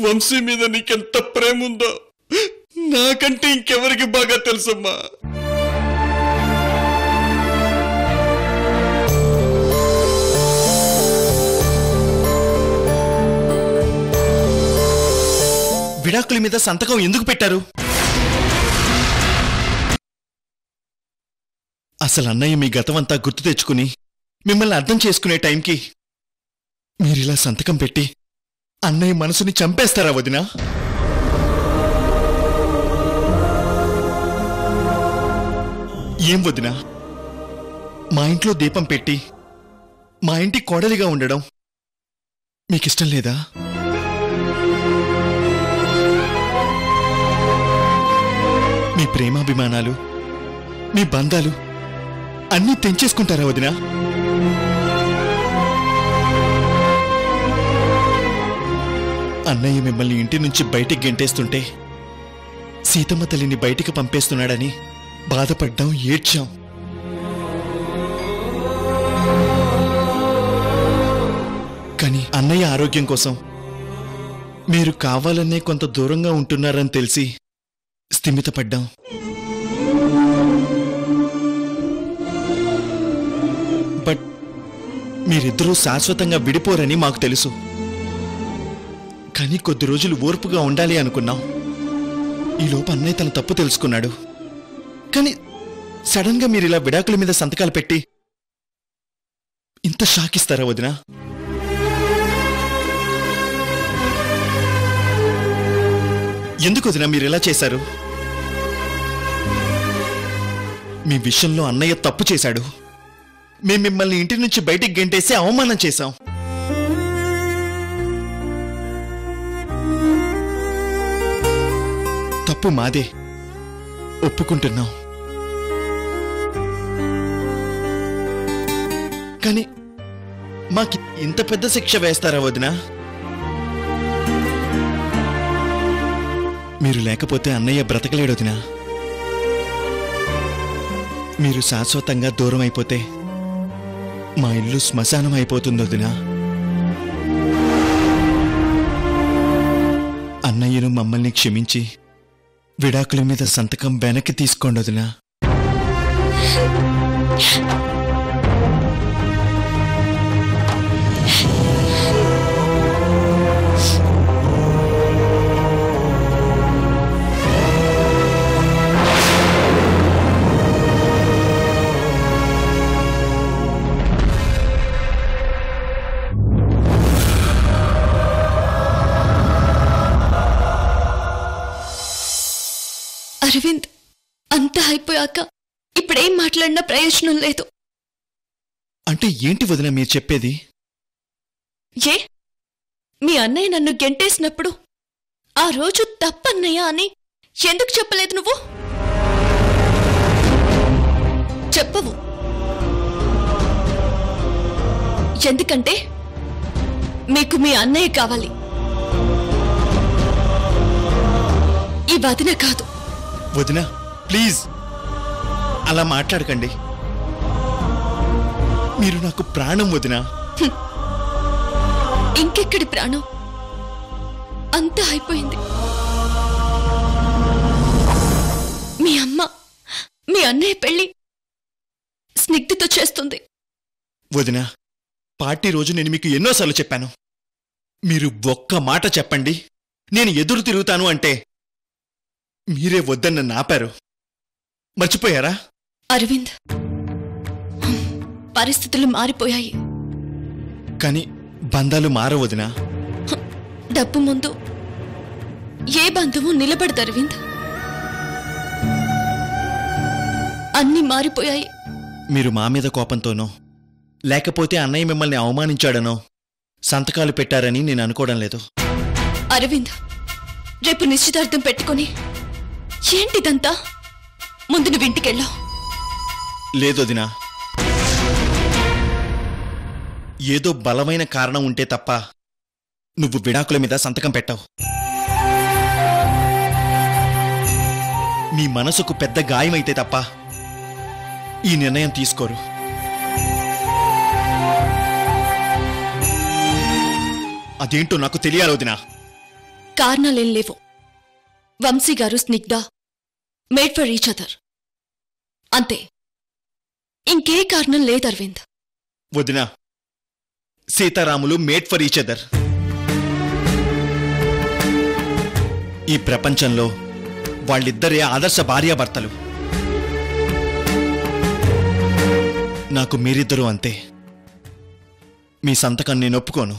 వంశీ మీద నీకెంత ప్రేమ ఉందో నాకంటే ఇంకెవరికి బాగా తెలుసమ్మా. విడాకుల మీద సంతకం ఎందుకు పెట్టారు? అసలు అన్నయ్య మీ గతమంతా గుర్తు తెచ్చుకుని మిమ్మల్ని అర్థం చేసుకునే టైంకి మీరిలా సంతకం పెట్టి అన్నయ్య మనసుని చంపేస్తారా వదినా? ఏం వదినా, మా ఇంట్లో దీపం పెట్టి మా ఇంటి కోడలిగా ఉండడం మీకిష్టం లేదా? మీ ప్రేమాభిమానాలు, మీ బంధాలు అన్నీ తెంచేసుకుంటారా వదినా? అన్నయ్య మిమ్మల్ని ఇంటి నుంచి బయటికి గెంటేస్తుంటే సీతమ్మ తల్లిని బయటికి పంపేస్తున్నాడని బాధపడ్డాం, ఏడ్చాం. కానీ అన్నయ్య ఆరోగ్యం కోసం మీరు కావాలనే కొంత దూరంగా ఉంటున్నారని తెలిసి స్థిమితపడ్డాం. బట్ మీరిద్దరూ శాశ్వతంగా విడిపోరని మాకు తెలుసు. కానీ కొద్ది రోజులు ఓర్పుగా ఉండాలి అనుకున్నాం. ఈలోపు అన్నయ్య తన తప్పు తెలుసుకున్నాడు. కానీ సడన్ గా మీరిలా విడాకుల మీద సంతకాలు పెట్టి ఇంత షాక్ ఇస్తారా వదినా? ఎందుకు వదినా మీరిలా చేశారు? మీ విషయంలో అన్నయ్య తప్పు చేశాడు. మేము మిమ్మల్ని ఇంటి నుంచి బయటికి గెంటేసి అవమానం చేశాం. తప్పు మాదే, ఒప్పుకుంటున్నాం. కానీ మాకి ఇంత పెద్ద శిక్ష వేస్తారా వదినా? మీరు లేకపోతే అన్నయ్య బ్రతకలేడు వదినా. మీరు శాశ్వతంగా దూరం అయిపోతే మా ఇల్లు శ్మశానం అయిపోతుంది వదినా. అన్నయ్యను మమ్మల్ని క్షమించి విడాకుల మీద సంతకం వెనక్కి తీసుకోండి వదినా. అరవింద్, అంతా అయిపోయాక ఇప్పుడేం మాట్లాడినా ప్రయోజనం లేదు. అంటే ఏంటి వదినా మీరు చెప్పేది? ఏ, మీ అన్నయ్య నన్ను గెంటేసినప్పుడు ఆ రోజు తప్పన్నయ్య అని ఎందుకు చెప్పలేదు నువ్వు? చెప్పవు. ఎందుకంటే మీకు మీ అన్నయ్య కావాలి, ఈ వదిన కాదు. వదినా ప్లీజ్ అలా మాట్లాడకండి. మీరు నాకు ప్రాణం వదినా. ఇంకెక్కడి ప్రాణం? అంతా అయిపోయింది. మీ అమ్మ మీ అన్నయ్య పెళ్లి స్నిగ్ధతో చేస్తుంది. వదినా, పార్టీ రోజు నేను మీకు ఎన్నోసార్లు చెప్పాను. మీరు ఒక్క మాట చెప్పండి, నేను ఎదురు తిరుగుతాను అంటే మీరే వద్దన్న నాపారు. మర్చిపోయారా? అరవింద్, పరిస్థితులు మారిపోయాయి. కానీ బంధాలు మారవదినా. డబ్బు ముందు ఏ బంధము నిలబడదు అరవింద్. అన్నీ మారిపోయాయి. మీరు మా మీద కోపంతోనో లేకపోతే అన్నయ్య మిమ్మల్ని అవమానించాడనో సంతకాలు పెట్టారని నేను అనుకోవడం లేదు. అరవింద్, రేపు నిశ్చితార్థం పెట్టుకుని ఏంటిదంతా? ముందు నువ్వు ఇంటికెళ్ళావు. లేదొదినా, ఏదో బలమైన కారణం ఉంటే తప్ప నువ్వు విడాకుల మీద సంతకం పెట్టావు. మీ మనసుకు పెద్ద గాయమైతే తప్ప ఈ నిర్ణయం తీసుకోరు. అదేంటో నాకు తెలియాలి వదినా. కారణాలేం లేవు. వంశీ గారు Snigdha made for each other అంతే. ఇంకే కారణం లేదు అరవింద్. వదినా, సీతారాములు మేడ్ ఫర్ ఈచ్ అదర్. ఈ ప్రపంచంలో వాళ్ళిద్దరే ఆదర్శ భార్యాభర్తలు. నాకు మీరిద్దరూ అంతే. మీ సంతకం నేను ఒప్పుకోను.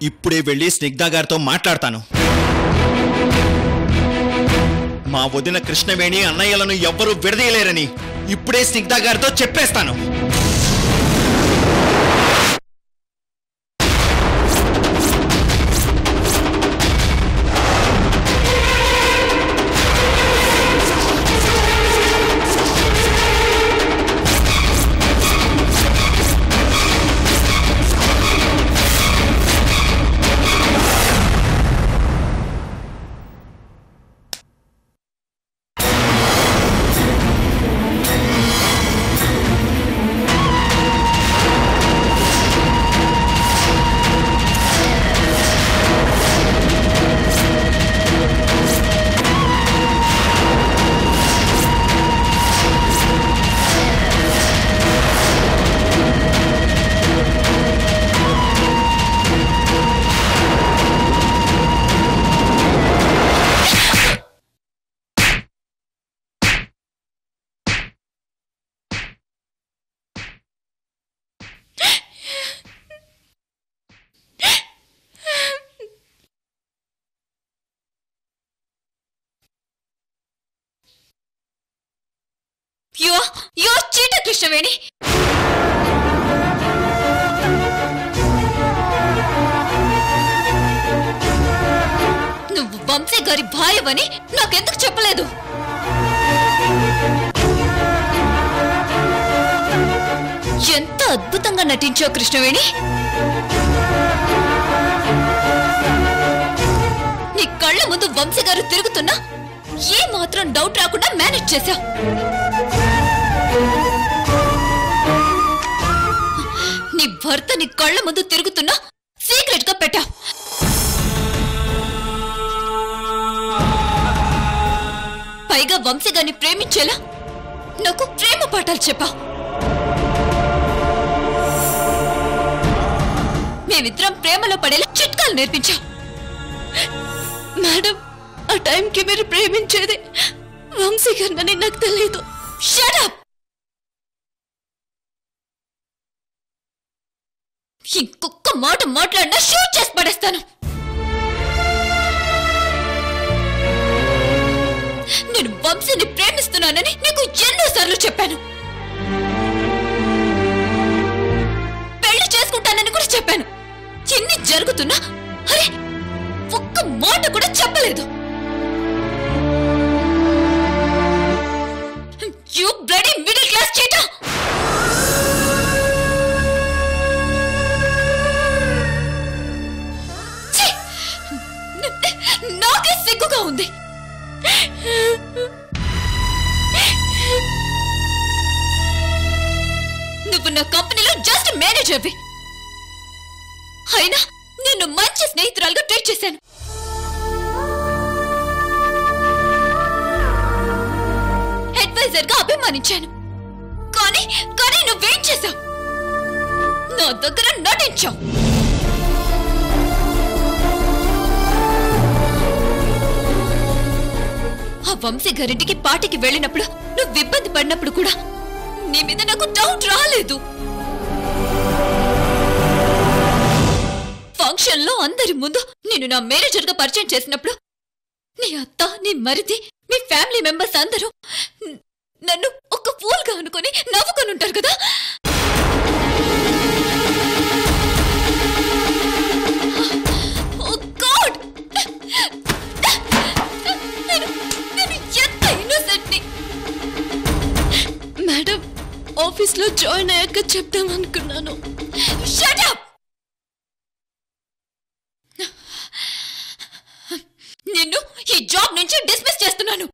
ఇప్పుడే వెళ్ళి స్నిగ్ధ గారితో మాట్లాడతాను. మా వదిన కృష్ణవేణి అన్నయ్యలను ఎవ్వరూ విడదీయలేరని ఇప్పుడే స్నిగ్ధ గారితో చెప్పేస్తాను. You're cheater, Krishnaveni. నువ్వు వంశీ గారి భార్యవని నాకెందుకు చెప్పలేదు? ఎంత అద్భుతంగా నటించావు కృష్ణవేణి. నీ కళ్ళ ముందు వంశీ గారు తిరుగుతున్నా ఏ మాత్రం డౌట్ రాకుండా మేనేజ్ చేశావు. నీ భర్త నీ కళ్ళ ముందు తిరుగుతున్నా సీక్రెట్ గా పెట్టావు. పైగా వంశీ గారిని ప్రేమించేలా నాకు ప్రేమ పాఠాలు చెప్పావు. మేమిద్దరం ప్రేమలో పడేలా చిట్కాలు నేర్పించావు. మేడం, ఆ టైంకి మీరు ప్రేమించేది వంశీ గారిని నాకు తెలియదు. Shut up. ఇంకొక మాట మాట్లాడినా షూట్ చేసి పడేస్తాను. నేను వంశీని ప్రేమిస్తున్నానని నీకు ఎన్నోసార్లు చెప్పాను. పెళ్లి చేసుకుంటానని కూడా చెప్పాను. ఎన్ని జరుగుతున్నా అరే ఒక్క మాట కూడా చెప్పలేదు. You bloody middle class cheater. నాకే సిగ్గుగా ఉంది. నువ్వు నా కంపెనీలో జస్ట్ మేనేజర్వి. అయినా నిన్ను మంచి స్నేహితురాలుగా ట్రీట్ చేశాను. అడ్వైజర్ గా అభిమానించాను. కానీ నువ్వేం చేశావు? నా దగ్గర నటించావు. ఆ వంశీ గారింటికి పార్టీకి వెళ్ళినప్పుడు నువ్వు ఇబ్బంది పడినప్పుడు కూడా నీ మీద నాకు డౌట్ రాలేదు. ఫంక్షన్ లో అందరి ముందు నేను నా మేనేజర్ గా పరిచయం చేసినప్పుడు నీ అత్త, నీ మరిది, మీ ఫ్యామిలీ మెంబర్స్ అందరూ నన్ను ఒక ఫూల్ గా అనుకుని నవ్వుకొని ఉంటారు కదా. మేడం, ఆఫీస్ లో జాయిన్ అయ్యాక చెప్తామనుకున్నాను. Shut up. నిన్ను ఈ జాబ్ నుంచి డిస్మిస్ చేస్తున్నాను.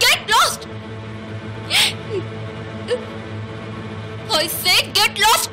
Get lost. I say get lost.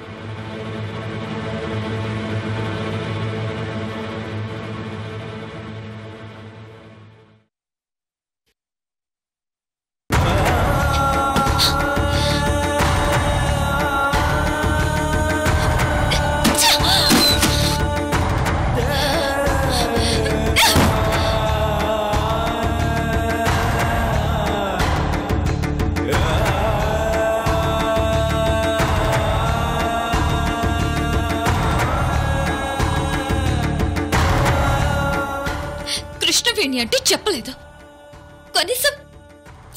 Krishnaveni అంటే చెప్పలేదు. కనీసం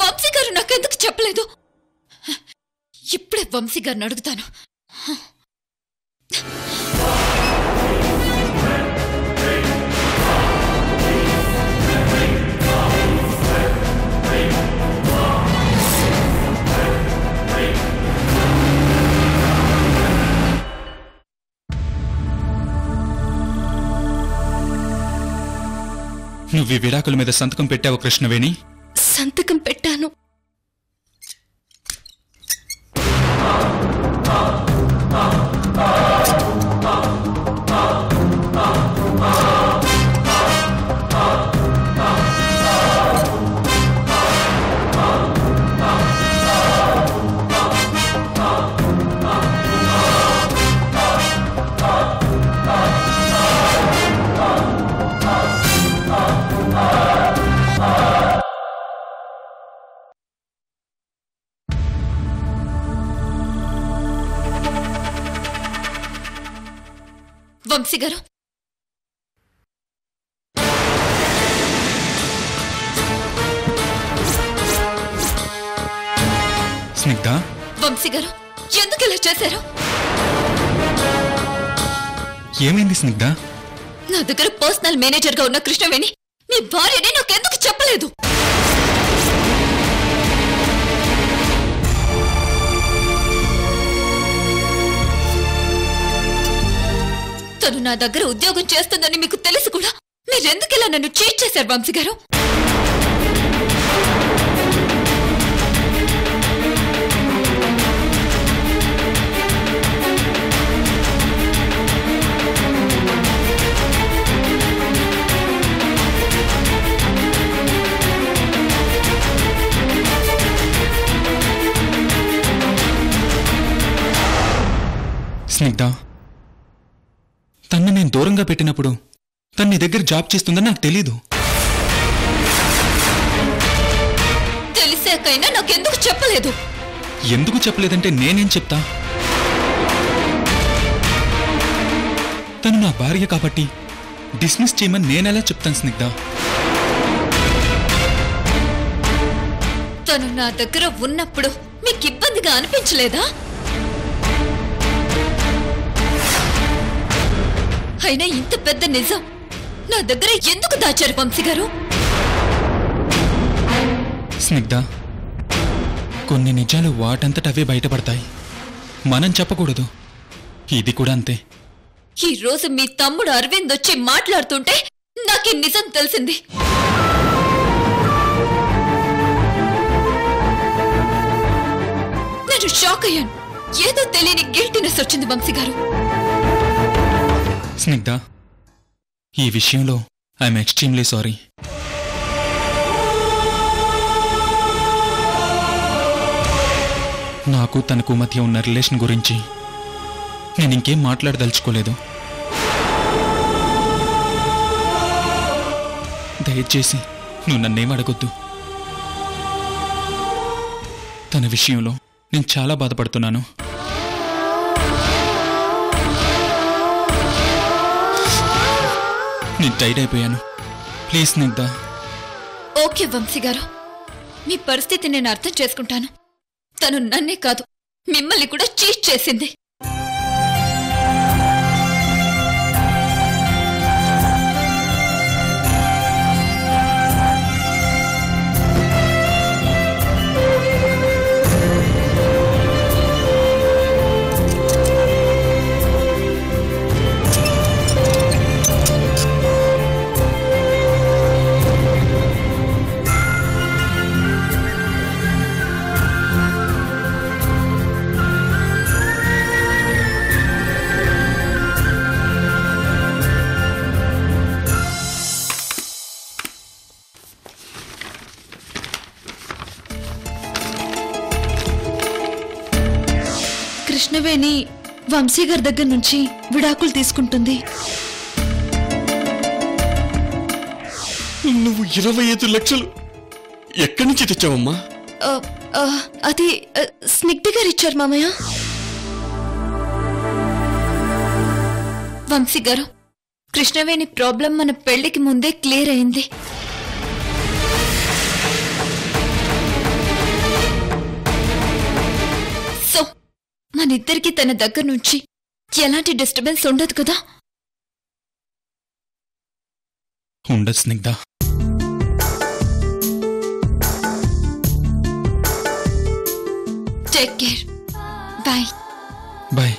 వంశీ గారు నాకెందుకు చెప్పలేదు? ఇప్పుడే వంశీ గారిని అడుగుతాను. నువ్వు ఈ విడాకుల మీద సంతకం పెట్టావు కృష్ణవేణి? సంతకం పెట్టాను. వంశీ గారు, స్నిగ్ధ. వంశీ గారు ఎందుకు ఇలా చేశారు? ఏమైంది స్నిగ్ధ? నా దగ్గర పర్సనల్ మేనేజర్ గా ఉన్న కృష్ణవేణి మీ భార్యని నాకెందుకు చెప్పలేదు? తను నా దగ్గర ఉద్యోగం చేస్తుందని మీకు తెలిసి కూడా మీరెందుకు ఇలా నన్ను చీట్ చేశారు వంశీ గారు? స్నిగ్ధ, తన్ని నేను దూరంగా పెట్టినప్పుడు తను నీ దగ్గర జాబ్ చేస్తుందని నాకు తెలీదు. తెలిసాకైనా నాకెందుకు చెప్పలేదు? ఎందుకు చెప్పలేదంటే నేనేం చెప్తా? తను నా భార్య కాబట్టి డిస్మిస్ చేయమని నేనెలా చెప్తాను స్నిగ్ధ? తను నా దగ్గర ఉన్నప్పుడు మీకు ఇబ్బందిగా అనిపించలేదా? అయినా ఇంత పెద్ద నిజం నా దగ్గర ఎందుకు దాచారు వంశీ గారు? స్నిగ్ధ, కొన్ని నిజాలు వాటంతటవే బయటపడతాయి, మనం చెప్పకూడదు. ఇది కూడా అంతే. ఈ రోజు మీ తమ్ముడు అరవింద్ వచ్చి మాట్లాడుతుంటే నాకీ నిజం తెలిసింది. నేను షాక్ అయ్యాను. ఏదో తెలియని గిల్టీనెస్ వచ్చింది వంశీ గారు. స్నిగ్ధ, ఈ విషయంలో ఐఎమ్ ఎక్స్ట్రీమ్లీ సారీ. నాకు తనకు మధ్య ఉన్న రిలేషన్ గురించి నేను ఇంకేం మాట్లాడదలుచుకోలేదు. దయచేసి నువ్వు నన్నేం అడగొద్దు. తన విషయంలో నేను చాలా బాధపడుతున్నాను. నేను టైట్ అయిపోయాను. ప్లీజ్ స్నిగ్ధ. ఓకే వంశీ గారు, మీ పరిస్థితి నేను అర్థం చేసుకుంటాను. తను నన్నే కాదు మిమ్మల్ని కూడా చీట్ చేసింది. కృష్ణవేణి వంశీ గారి దగ్గర నుంచి విడాకులు తీసుకుంటుంది. నువ్వు 25 లక్షలు ఎక్కడి నుంచి తెచ్చావమ్మా? అది స్నిగ్ధ గారు ఇచ్చారు మామయ్య. వంశీ గారు, కృష్ణవేణి ప్రాబ్లం మన పెళ్లికి ముందే క్లియర్ అయింది. సో మనిద్దరికి తన దగ్గర నుంచి ఎలాంటి డిస్టర్బెన్స్ ఉండదు కదా? ఉండదు Snigdha. Take care. Bye. Bye.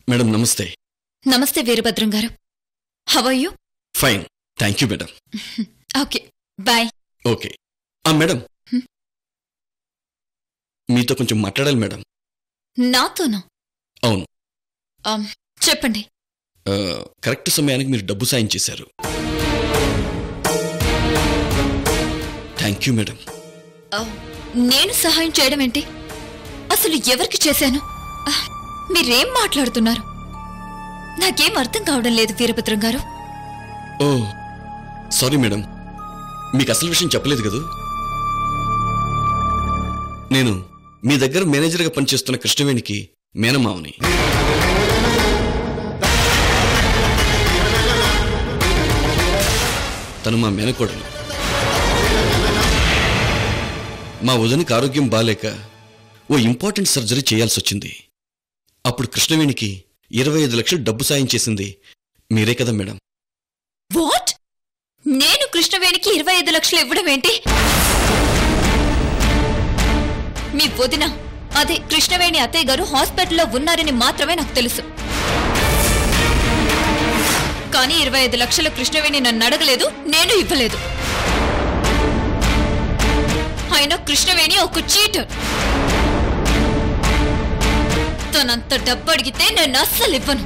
Madam నమస్తే. నమస్తే Veerabhadram garu. How are you? Fine, thank you madam. Okay, bye. Okay. Madam, మీతో కొంచెం మాట్లాడాలి మేడం. నాతోనా? అవును. చెప్పండి. కరెక్ట్ సమయానికి మీరు డబ్బు సాయం చేశారు. Thank you madam. నేను సహాయం చేయడం ఏంటి? అసలు ఎవరికి చేశాను? మీరేం మాట్లాడుతున్నారు? నాకేం అర్థం కావడం లేదు వీరభద్రం గారు. ఓ సారీ మేడం, మీకు అసలు విషయం చెప్పలేదు కదా. నేను మీ దగ్గర మేనేజర్గా పనిచేస్తున్న కృష్ణవేణికి మేనమావని. తను మా మేనకోడలు. మా వదినకి ఆరోగ్యం బాలేక ఓ ఇంపార్టెంట్ సర్జరీ చేయాల్సి వచ్చింది. అప్పుడు కృష్ణవేణికి 25 లక్షలు డబ్బు సాయం చేసింది మీరే కదా మేడం. వాట్? నేను కృష్ణవేణికి 25 లక్షలు ఇవ్వడం ఏంటి? మీ వదిన, అదే కృష్ణవేణి అత్తయ్య గారు హాస్పిటల్లో ఉన్నారని మాత్రమే నాకు తెలుసు. కానీ 25 లక్షల కృష్ణవేణి నన్ను అడగలేదు, నేను ఇవ్వలేదు. అయినా కృష్ణవేణి ఒక చీటర్. తనంత డబ్బు అడిగితే నేను అస్సలు ఇవ్వను.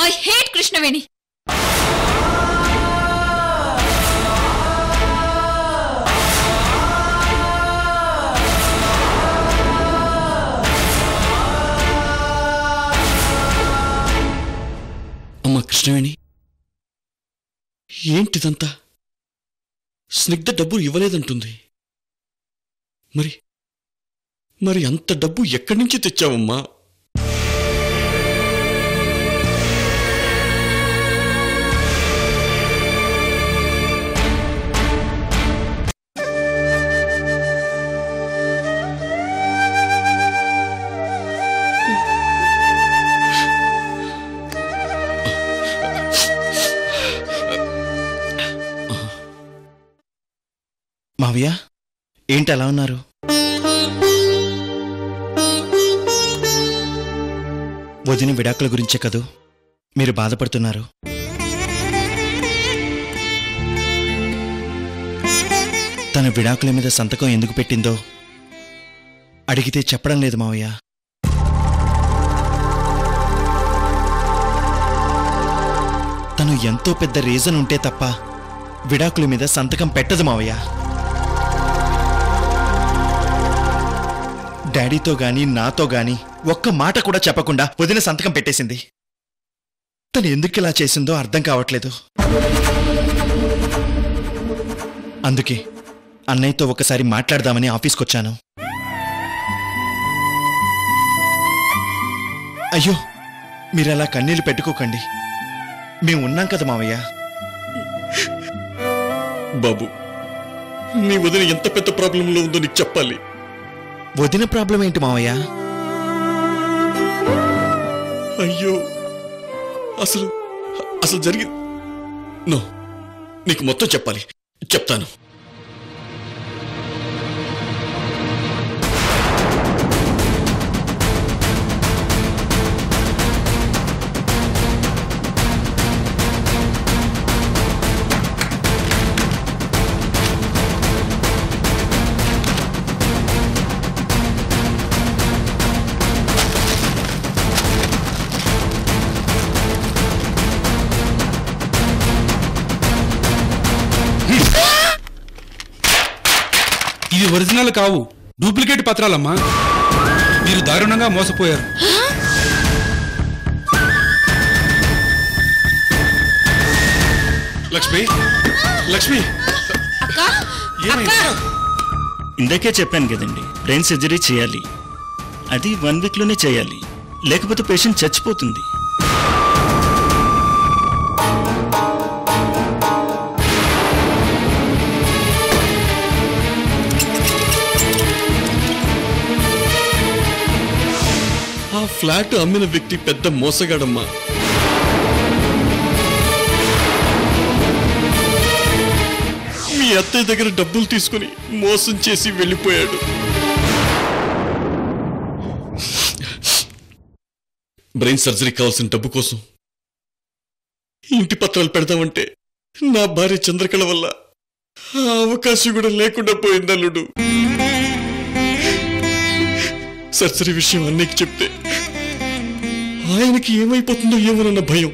I hate Krishnaveni. అమ్మా కృష్ణవేణి, ఏంటిదంతా? స్నిగ్ధ డబ్బు ఇవ్వలేదంటుంది. మరి అంత డబ్బు ఎక్కడి నుంచి తెచ్చావమ్మా? మావయ్య, ఏంటి అలా ఉన్నారు? వదిన విడాకుల గురించే కదూ మీరు బాధపడుతున్నారు? తన విడాకుల మీద సంతకం ఎందుకు పెట్టిందో అడిగితే చెప్పడం లేదు మావయ్య. తను ఎంతో పెద్ద రీజన్ ఉంటే తప్ప విడాకుల మీద సంతకం పెట్టదు మావయ్య. డాడీతో గాని నాతో గాని ఒక్క మాట కూడా చెప్పకుండా వదిన సంతకం పెట్టేసింది. తను ఎందుకు ఇలా చేసిందో అర్థం కావట్లేదు. అందుకే అన్నయ్యతో ఒకసారి మాట్లాడదామని ఆఫీస్కొచ్చాను. అయ్యో, మీరలా కన్నీళ్లు పెట్టుకోకండి. మేము ఉన్నాం కదా మావయ్య. బాబు, నీ వదిన ఎంత పెద్ద ప్రాబ్లంలో ఉందో నీకు చెప్పాలి. వదిన ప్రాబ్లం ఏంటి మావయ్య? అయ్యో, అసలు జరిగి నో, నీకు మొత్తం చెప్పాలి. చెప్తాను. ఇవి ఒరిజినల్ కావు, డూప్లికేట్ పత్రాలమ్మా. మీరు దారుణంగా మోసపోయారు. లక్ష్మి, లక్ష్మి, ఇందాకే చెప్పాను కదండి, బ్రెయిన్ సర్జరీ చేయాలి. అది 1 వీక్లోనే చేయాలి, లేకపోతే పేషెంట్ చచ్చిపోతుంది. ఆ ఫ్లాట్ అమ్మిన వ్యక్తి పెద్ద మోసగాడమ్మా. మీ అత్తయ్య దగ్గర డబ్బులు తీసుకుని మోసం చేసి వెళ్ళిపోయాడు. బ్రెయిన్ సర్జరీ కావాల్సిన డబ్బు కోసం ఇంటి పత్రాలు పెడదామంటే నా భార్య చంద్రకళ వల్ల ఆ అవకాశం కూడా లేకుండా పోయింది అల్లుడు. సర్జరీ విషయం అన్నయ్యకి చెప్తే ఆయనకి ఏమైపోతుందో ఏమోనన్న భయం.